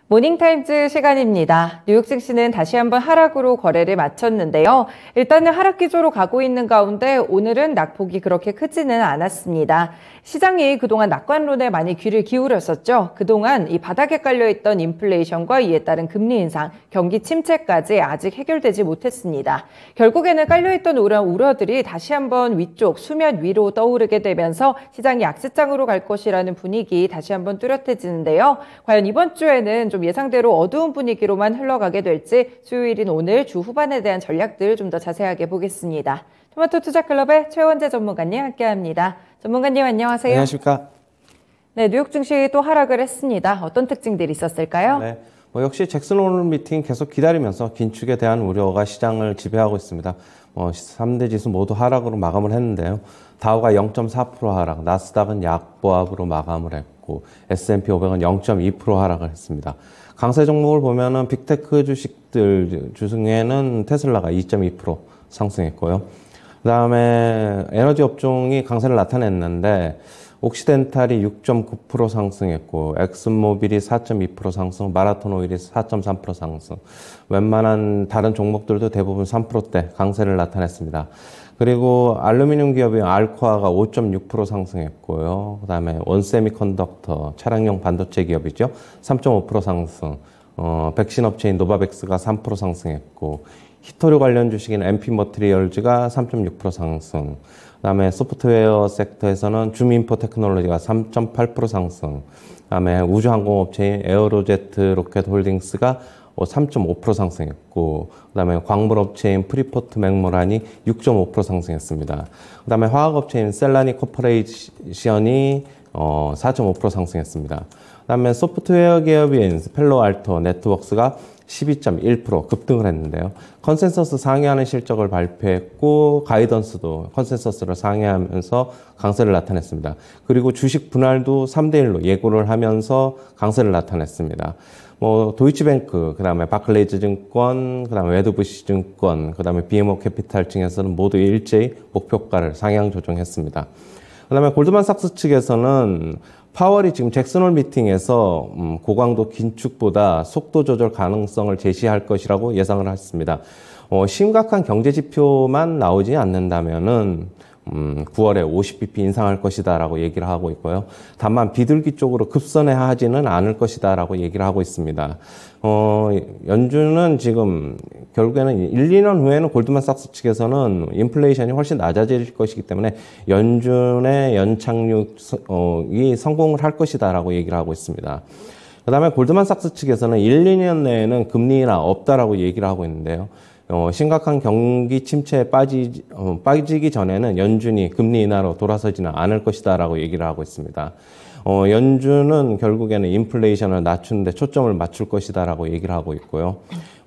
모닝타임즈 시간입니다. 뉴욕 증시는 다시 한번 하락으로 거래를 마쳤는데요. 일단은 하락 기조로 가고 있는 가운데 오늘은 낙폭이 그렇게 크지는 않았습니다. 시장이 그동안 낙관론에 많이 귀를 기울였었죠. 그동안 이 바닥에 깔려있던 인플레이션과 이에 따른 금리 인상, 경기 침체까지 아직 해결되지 못했습니다. 결국에는 깔려있던 우려들이 다시 한번 위쪽 수면 위로 떠오르게 되면서 시장이 약세장으로 갈 것이라는 분위기 다시 한번 뚜렷해지는데요. 과연 이번 주에는 좀 예상대로 어두운 분위기로만 흘러가게 될지 수요일인 오늘 주 후반에 대한 전략들 좀 더 자세하게 보겠습니다. 토마토 투자클럽의 최원재 전문가님 함께합니다. 전문가님 안녕하세요. 안녕하십니까. 네, 뉴욕 증시 또 하락을 했습니다. 어떤 특징들이 있었을까요? 네, 역시 잭슨 홀 미팅 계속 기다리면서 긴축에 대한 우려가 시장을 지배하고 있습니다. 3대 지수 모두 하락으로 마감을 했는데요. 다우가 0.4% 하락, 나스닥은 약보합으로 마감을 했고 S&P 500은 0.2% 하락을 했습니다. 강세 종목을 보면은 빅테크 주식들 중에는 테슬라가 2.2% 상승했고요. 그 다음에 에너지 업종이 강세를 나타냈는데 옥시덴탈이 6.9% 상승했고 엑슨모빌이 4.2% 상승, 마라톤 오일이 4.3% 상승, 웬만한 다른 종목들도 대부분 3%대 강세를 나타냈습니다. 그리고 알루미늄 기업인 알코아가 5.6% 상승했고요. 그 다음에 원세미컨덕터, 차량용 반도체 기업이죠. 3.5% 상승, 백신 업체인 노바백스가 3% 상승했고, 히토류 관련 주식인 MP머티리얼즈가 3.6% 상승, 그 다음에 소프트웨어 섹터에서는 줌인포 테크놀로지가 3.8% 상승, 그 다음에 우주항공업체인 에어로제트 로켓홀딩스가 3.5% 상승했고, 그 다음에 광물업체인 프리포트 맥모란이 6.5% 상승했습니다. 그 다음에 화학업체인 셀라니 코퍼레이션이 4.5% 상승했습니다. 그 다음에 소프트웨어 기업인 펠로알토 네트워크스가 12.1% 급등을 했는데요. 컨센서스 상회하는 실적을 발표했고 가이던스도 컨센서스를 상회하면서 강세를 나타냈습니다. 그리고 주식 분할도 3대1로 예고를 하면서 강세를 나타냈습니다. 도이치뱅크, 그 다음에 바클레이즈 증권, 그 다음에 웨드부시 증권, 그 다음에 BMO 캐피탈 층에서는 모두 일제히 목표가를 상향 조정했습니다. 그 다음에 골드만삭스 측에서는 파월이 지금 잭슨홀 미팅에서 고강도 긴축보다 속도 조절 가능성을 제시할 것이라고 예상을 했습니다. 심각한 경제 지표만 나오지 않는다면은 9월에 50bp 인상할 것이다 라고 얘기를 하고 있고요. 다만 비둘기 쪽으로 급선회하지는 않을 것이다 라고 얘기를 하고 있습니다. 연준은 지금 결국에는 1, 2년 후에는 골드만삭스 측에서는 인플레이션이 훨씬 낮아질 것이기 때문에 연준의 연착륙이 성공을 할 것이다 라고 얘기를 하고 있습니다. 그 다음에 골드만삭스 측에서는 1, 2년 내에는 금리 인하 없다라고 얘기를 하고 있는데요. 심각한 경기 침체에 빠지기 전에는 연준이 금리 인하로 돌아서지는 않을 것이다 라고 얘기를 하고 있습니다. 연준은 결국에는 인플레이션을 낮추는데 초점을 맞출 것이다 라고 얘기를 하고 있고요.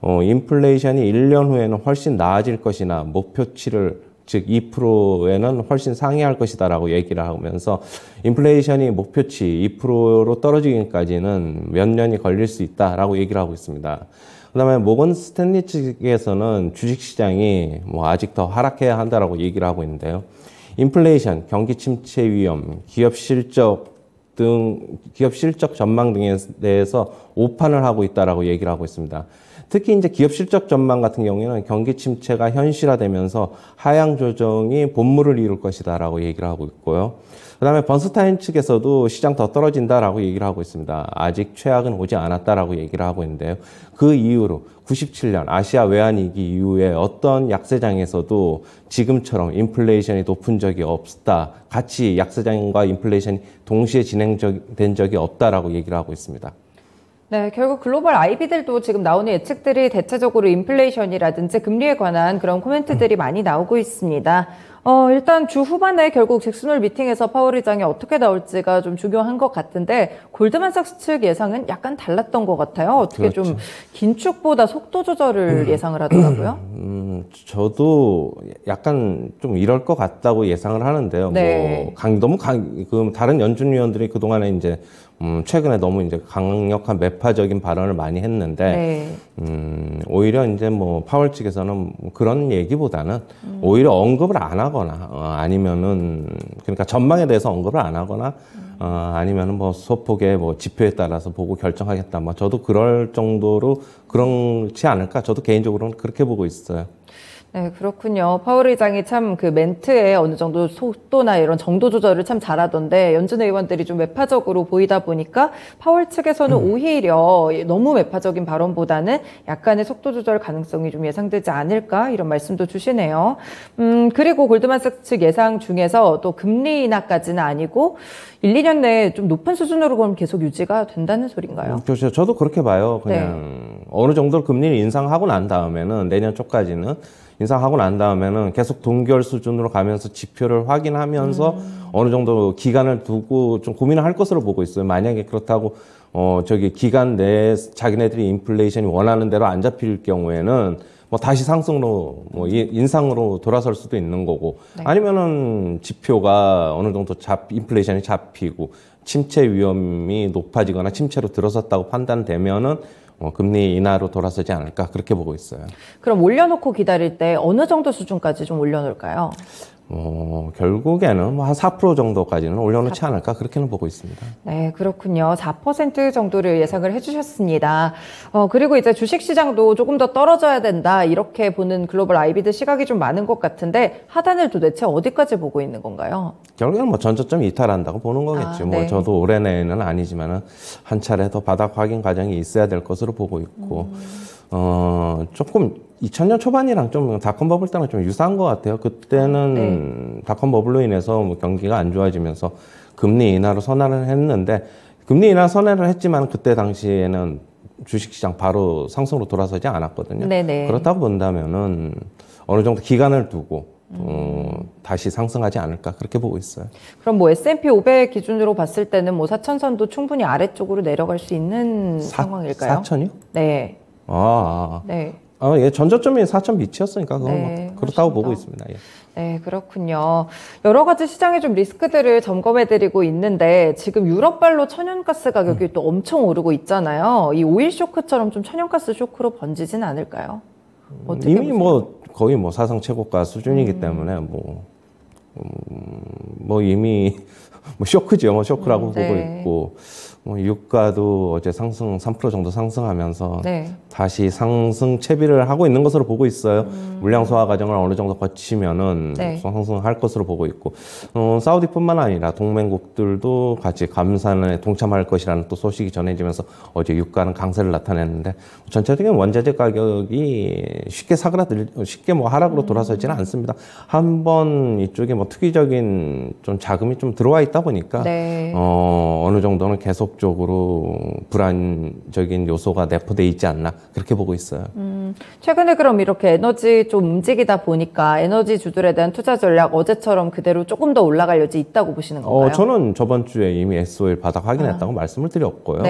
인플레이션이 1년 후에는 훨씬 나아질 것이나 목표치를 즉 2%에는 훨씬 상회할 것이다 라고 얘기를 하면서 인플레이션이 목표치 2%로 떨어지기까지는 몇 년이 걸릴 수 있다라고 얘기를 하고 있습니다. 그 다음에 모건 스탠리 측에서는 주식시장이 아직 더 하락해야 한다라고 얘기를 하고 있는데요. 인플레이션, 경기 침체 위험, 기업 실적 전망 등에 대해서 오판을 하고 있다라고 얘기를 하고 있습니다. 특히 이제 기업 실적 전망 같은 경우에는 경기 침체가 현실화되면서 하향 조정이 본물을 이룰 것이다라고 얘기를 하고 있고요. 그 다음에 번스타인 측에서도 시장 더 떨어진다라고 얘기를 하고 있습니다. 아직 최악은 오지 않았다라고 얘기를 하고 있는데요. 그 이후로 97년 아시아 외환위기 이후에 어떤 약세장에서도 지금처럼 인플레이션이 높은 적이 없다. 같이 약세장과 인플레이션이 동시에 진행된 적이 없다라고 얘기를 하고 있습니다. 네, 결국 글로벌 IB들도 지금 나오는 예측들이 대체적으로 인플레이션이라든지 금리에 관한 그런 코멘트들이 많이 나오고 있습니다. 일단 주 후반에 결국 잭슨홀 미팅에서 파월 의장이 어떻게 나올지가 좀 중요한 것 같은데 골드만삭스 측 예상은 약간 달랐던 것 같아요. 어떻게 그렇죠. 좀 긴축보다 속도 조절을 예상을 하더라고요. 저도 약간 좀 이럴 것 같다고 예상을 하는데요. 네. 너무 다른 연준 위원들이 그동안에 이제 최근에 너무 이제 강력한 매파적인 발언을 많이 했는데, 네. 오히려 이제 파월 측에서는 그런 얘기보다는 오히려 언급을 안 하거나, 아니면은, 그러니까 전망에 대해서 언급을 안 하거나, 아니면 뭐 소폭의 뭐 지표에 따라서 보고 결정하겠다. 뭐 저도 그럴 정도로 그렇지 않을까. 저도 개인적으로는 그렇게 보고 있어요. 네, 그렇군요. 파월 의장이 참 그 멘트에 어느 정도 속도나 이런 정도 조절을 참 잘하던데 연준 의원들이 좀 매파적으로 보이다 보니까 파월 측에서는 오히려 너무 매파적인 발언보다는 약간의 속도 조절 가능성이 좀 예상되지 않을까 이런 말씀도 주시네요. 그리고 골드만삭스 측 예상 중에서 또 금리 인하까지는 아니고 1, 2년 내에 좀 높은 수준으로 그럼 계속 유지가 된다는 소린가요? 그렇죠. 저도 그렇게 봐요. 그냥 어느 정도 금리를 인상하고 난 다음에는 내년 초까지는 인상하고 난 다음에는 계속 동결 수준으로 가면서 지표를 확인하면서 어느 정도 기간을 두고 좀 고민을 할 것으로 보고 있어요. 만약에 그렇다고 기간 내에 자기네들이 인플레이션이 원하는 대로 안 잡힐 경우에는 뭐 다시 상승으로 뭐 인상으로 돌아설 수도 있는 거고 아니면은 지표가 어느 정도 인플레이션이 잡히고 침체 위험이 높아지거나 침체로 들어섰다고 판단되면은 금리 인하로 돌아서지 않을까 그렇게 보고 있어요. 그럼 올려놓고 기다릴 때 어느 정도 수준까지 좀 올려놓을까요? 결국에는 뭐 한 4% 정도까지는 올려놓지 않을까 그렇게는 보고 있습니다. 네, 그렇군요. 4% 정도를 예상을 해주셨습니다. 그리고 이제 주식시장도 조금 더 떨어져야 된다 이렇게 보는 글로벌 아이비드 시각이 좀 많은 것 같은데 하단을 도대체 어디까지 보고 있는 건가요? 결국에는 뭐 전저점 이탈한다고 보는 거겠죠. 뭐 저도 올해 내에는 아니지만은 한 차례 더 바닥 확인 과정이 있어야 될 것으로 보고 있고 조금 2000년 초반이랑 좀 닷컴 버블 때랑 좀 유사한 것 같아요. 그때는 닷컴 버블로 인해서 뭐 경기가 안 좋아지면서 금리 인하로 선언을 했는데 금리 인하 선언을 했지만 그때 당시에는 주식시장 바로 상승으로 돌아서지 않았거든요. 그렇다고 본다면은 어느 정도 기간을 두고 다시 상승하지 않을까 그렇게 보고 있어요. 그럼 뭐 S&P 500 기준으로 봤을 때는 뭐 4,000선도 충분히 아래쪽으로 내려갈 수 있는 상황일까요? 4,000이요? 네. 네. 예, 전저점이 4,000 밑이었으니까 그건 뭐 그렇다고 보고 있습니다. 예. 네, 그렇군요. 여러 가지 시장의 좀 리스크들을 점검해드리고 있는데 지금 유럽발로 천연가스 가격이 또 엄청 오르고 있잖아요. 이 오일 쇼크처럼 좀 천연가스 쇼크로 번지진 않을까요? 이미 보세요? 뭐 거의 뭐 사상 최고가 수준이기 때문에 뭐 이미 뭐 쇼크죠. 뭐 쇼크라고 보고 있고 뭐 유가도 어제 상승 3% 정도 상승하면서 다시 상승 채비를 하고 있는 것으로 보고 있어요. 물량 소화 과정을 어느 정도 거치면은 상승할 것으로 보고 있고 사우디뿐만 아니라 동맹국들도 같이 감산에 동참할 것이라는 또 소식이 전해지면서 어제 유가는 강세를 나타냈는데 전체적인 원자재 가격이 쉽게 뭐 하락으로 돌아서지는 않습니다. 한번 이쪽에 뭐 투기적인 좀 자금이 좀 들어와 있다 보니까 어느 정도는 계속적으로 불안적인 요소가 내포돼 있지 않나 그렇게 보고 있어요. 최근에 그럼 이렇게 에너지 좀 움직이다 보니까 에너지 주들에 대한 투자 전략 어제처럼 그대로 조금 더 올라갈 여지 있다고 보시는 건가요? 저는 저번 주에 이미 SO일 바닥 확인했다고 말씀을 드렸고요.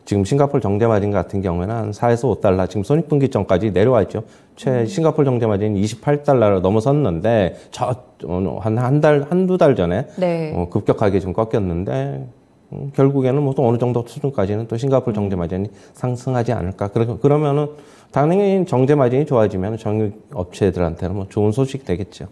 지금 싱가포르 정제마진 같은 경우에는 한 4에서 5달러, 지금 손익분기점까지 내려와 있죠. 싱가포르 정제마진이 28달러를 넘어섰는데, 한두 달 전에, 급격하게 좀 꺾였는데, 결국에는 뭐 또 어느 정도 수준까지는 또 싱가포르 정제마진이 상승하지 않을까. 그러면은, 당연히 정제마진이 좋아지면 정유업체들한테는 뭐 좋은 소식이 되겠죠.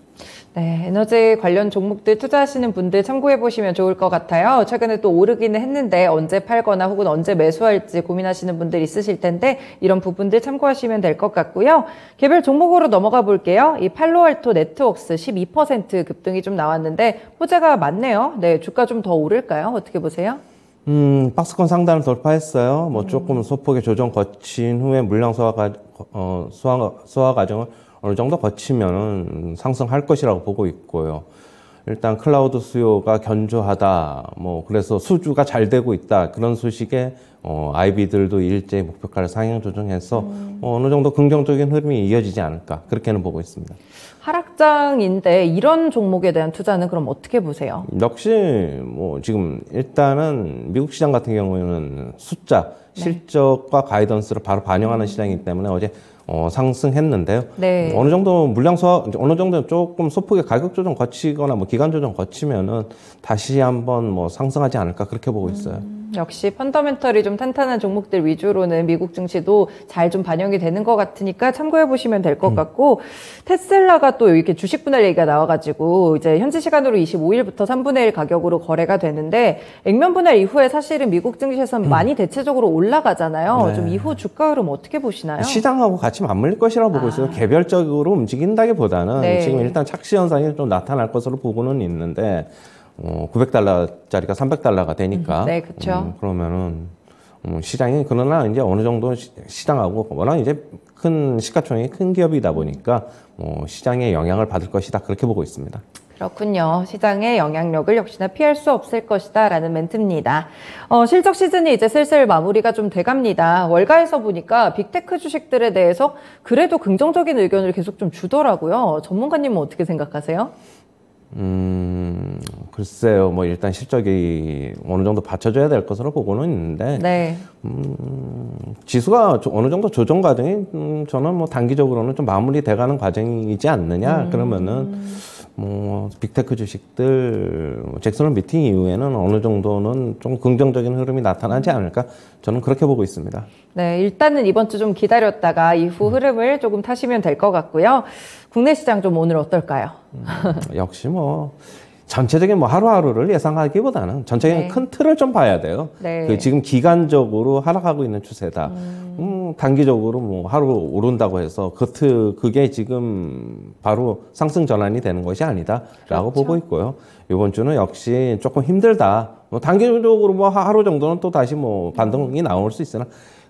네, 에너지 관련 종목들 투자하시는 분들 참고해 보시면 좋을 것 같아요. 최근에 또 오르기는 했는데 언제 팔거나 혹은 언제 매수할지 고민하시는 분들 있으실 텐데 이런 부분들 참고하시면 될 것 같고요. 개별 종목으로 넘어가 볼게요. 이 팔로알토 네트웍스 12% 급등이 좀 나왔는데 호재가 많네요. 네, 주가 좀 더 오를까요? 어떻게 보세요? 박스권 상단을 돌파했어요. 뭐 조금 소폭의 조정 거친 후에 물량 소화 과정을 어느 정도 거치면은 상승할 것이라고 보고 있고요. 일단 클라우드 수요가 견조하다. 뭐 그래서 수주가 잘 되고 있다. 그런 소식에 IB들도 일제히 목표가를 상향 조정해서 어느 정도 긍정적인 흐름이 이어지지 않을까 그렇게는 보고 있습니다. 하락장인데 이런 종목에 대한 투자는 그럼 어떻게 보세요? 역시 뭐 지금 일단은 미국 시장 같은 경우에는 숫자, 실적과 가이던스를 바로 반영하는 시장이기 때문에 어제 상승했는데요. 어느 정도 물량 소화, 어느 정도 조금 소폭의 가격 조정 거치거나 뭐 기간 조정 거치면은 다시 한번 뭐 상승하지 않을까 그렇게 보고 있어요. 역시 펀더멘털이 좀 탄탄한 종목들 위주로는 미국 증시도 잘 좀 반영이 되는 것 같으니까 참고해 보시면 될 것 같고, 테슬라가 또 이렇게 주식 분할 얘기가 나와가지고 이제 현지 시간으로 25일부터 3분의 1 가격으로 거래가 되는데, 액면 분할 이후에 사실은 미국 증시에서는 많이 대체적으로 올라가잖아요. 네. 좀 이후 주가 흐름 어떻게 보시나요? 시장하고 같이 맞물릴 것이라고 보고 있어요. 개별적으로 움직인다기보다는 네. 지금 일단 착시 현상이 좀 나타날 것으로 보고는 있는데, $900짜리가 $300가 되니까. 네, 그렇죠. 그러면은 시장이 그러나 이제 어느 정도 시장하고 워낙 이제 큰 시가총액이 큰 기업이다 보니까 시장에 영향을 받을 것이다, 그렇게 보고 있습니다. 그렇군요. 시장의 영향력을 역시나 피할 수 없을 것이다 라는 멘트입니다. 실적 시즌이 이제 슬슬 마무리가 좀 돼갑니다. 월가에서 보니까 빅테크 주식들에 대해서 그래도 긍정적인 의견을 계속 좀 주더라고요. 전문가님은 어떻게 생각하세요? 글쎄요, 일단 실적이 어느 정도 받쳐줘야 될 것으로 보고는 있는데, 네. 지수가 어느 정도 조정 과정이, 저는 단기적으로는 좀 마무리돼가는 과정이지 않느냐, 그러면은, 빅테크 주식들, 잭슨홀 미팅 이후에는 어느 정도는 좀 긍정적인 흐름이 나타나지 않을까, 저는 그렇게 보고 있습니다. 네, 일단은 이번 주 좀 기다렸다가 이후 흐름을 조금 타시면 될 것 같고요. 국내 시장 좀 오늘 어떨까요? 역시 전체적인 하루하루를 예상하기보다는 전체적인 네. 큰 틀을 좀 봐야 돼요. 네. 지금 기간적으로 하락하고 있는 추세다. 단기적으로 하루 오른다고 해서 그게 지금 바로 상승 전환이 되는 것이 아니다라고 그렇죠. 보고 있고요. 이번 주는 역시 조금 힘들다. 단기적으로 하루 정도는 또 다시 반등이 나올 수 있으나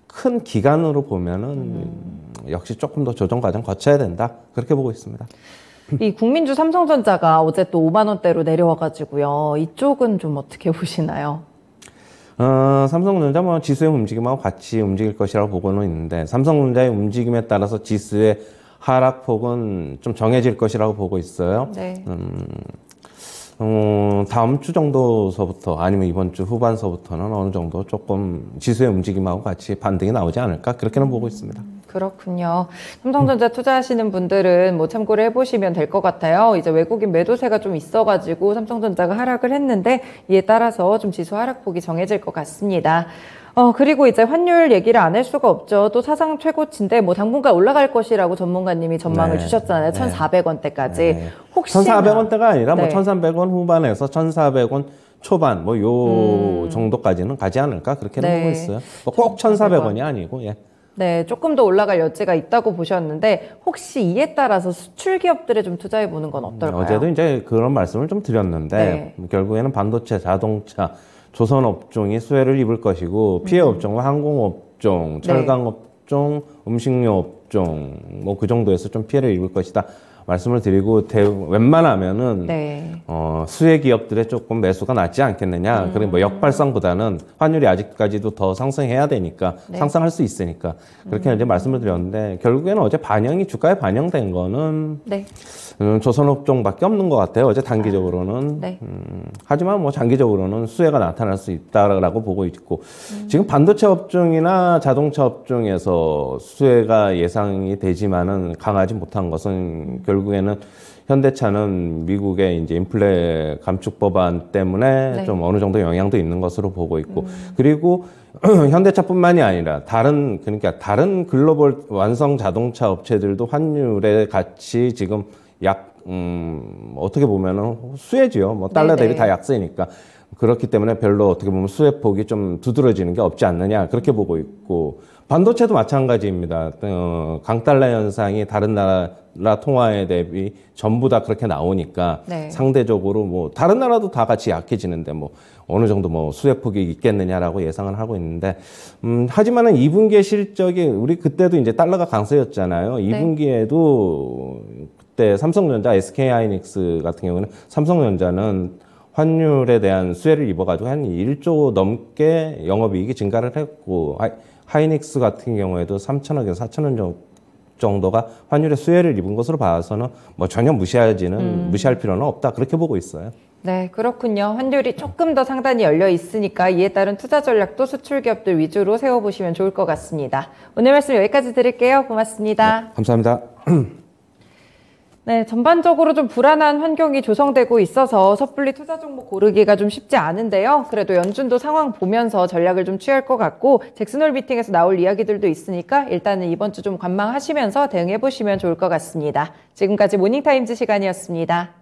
큰 기간으로 보면은 역시 조금 더 조정 과정 거쳐야 된다, 그렇게 보고 있습니다. 이 국민주 삼성전자가 어제 또 5만 원대로 내려와가지고요. 이쪽은 좀 어떻게 보시나요? 삼성전자 지수의 움직임하고 같이 움직일 것이라고 보고는 있는데, 삼성전자의 움직임에 따라서 지수의 하락폭은 좀 정해질 것이라고 보고 있어요. 네. 다음 주 정도서부터 아니면 이번 주 후반서부터는 어느 정도 조금 지수의 움직임하고 같이 반등이 나오지 않을까, 그렇게는 보고 있습니다. 그렇군요. 삼성전자 투자하시는 분들은 참고를 해보시면 될 것 같아요. 이제 외국인 매도세가 좀 있어가지고 삼성전자가 하락을 했는데, 이에 따라서 좀 지수 하락폭이 정해질 것 같습니다. 그리고 이제 환율 얘기를 안 할 수가 없죠. 또 사상 최고치인데 당분간 올라갈 것이라고 전문가님이 전망을 네. 주셨잖아요. 네. 1,400원대까지. 네. 혹시나 1,400원대가 아니라 네. 1,300원 후반에서 1,400원 초반 요 정도까지는 가지 않을까, 그렇게는 네. 보고 있어요. 꼭 1,400원이 아니고, 예. 네, 조금 더 올라갈 여지가 있다고 보셨는데, 혹시 이에 따라서 수출 기업들에 좀 투자해 보는 건 어떨까요? 어제도 이제 그런 말씀을 좀 드렸는데, 결국에는 반도체, 자동차, 조선 업종이 수혜를 입을 것이고, 피해 업종은 항공업종, 철강업종, 음식료 업종, 그 정도에서 좀 피해를 입을 것이다 말씀을 드리고, 웬만하면은 수혜 기업들의 조금 매수가 낫지 않겠느냐. 그리고 역발상보다는 환율이 아직까지도 더 상승해야 되니까, 상승할 수 있으니까 그렇게 이제 말씀을 드렸는데, 결국에는 어제 주가에 반영된 거는 조선업종밖에 없는 것 같아요. 어제 단기적으로는. 하지만 장기적으로는 수혜가 나타날 수 있다라고 보고 있고, 지금 반도체 업종이나 자동차 업종에서 수혜가 예상이 되지만은 강하지 못한 것은, 결국에는 현대차는 미국의 이제 인플레 감축 법안 때문에 좀 어느 정도 영향도 있는 것으로 보고 있고, 그리고 현대차뿐만이 아니라 다른 글로벌 완성 자동차 업체들도 환율에 같이 지금 어떻게 보면은 수혜지요. 달러 대비 다 약세니까. 그렇기 때문에 별로 어떻게 보면 수혜폭이 좀 두드러지는 게 없지 않느냐, 그렇게 보고 있고, 반도체도 마찬가지입니다. 강달러 현상이 다른 나라 통화에 대비 전부 다 그렇게 나오니까 상대적으로 다른 나라도 다 같이 약해지는데 어느 정도 수혜폭이 있겠느냐라고 예상을 하고 있는데, 하지만은 2분기의 실적이, 우리 그때도 이제 달러가 강세였잖아요. 2분기에도 그때 삼성전자, SK하이닉스 같은 경우는, 삼성전자는 환율에 대한 수혜를 입어가지고 한 1조 넘게 영업이익이 증가를 했고, 하이닉스 같은 경우에도 3천억에서 4천억 정도가 환율의 수혜를 입은 것으로 봐서는 전혀 무시할 필요는 없다, 그렇게 보고 있어요. 네, 그렇군요. 환율이 조금 더 상단이 열려 있으니까 이에 따른 투자 전략도 수출 기업들 위주로 세워보시면 좋을 것 같습니다. 오늘 말씀 여기까지 드릴게요. 고맙습니다. 네, 감사합니다. 네, 전반적으로 좀 불안한 환경이 조성되고 있어서 섣불리 투자 종목 고르기가 좀 쉽지 않은데요. 그래도 연준도 상황 보면서 전략을 좀 취할 것 같고 잭슨홀 미팅에서 나올 이야기들도 있으니까 일단은 이번 주 좀 관망하시면서 대응해 보시면 좋을 것 같습니다. 지금까지 모닝타임즈 시간이었습니다.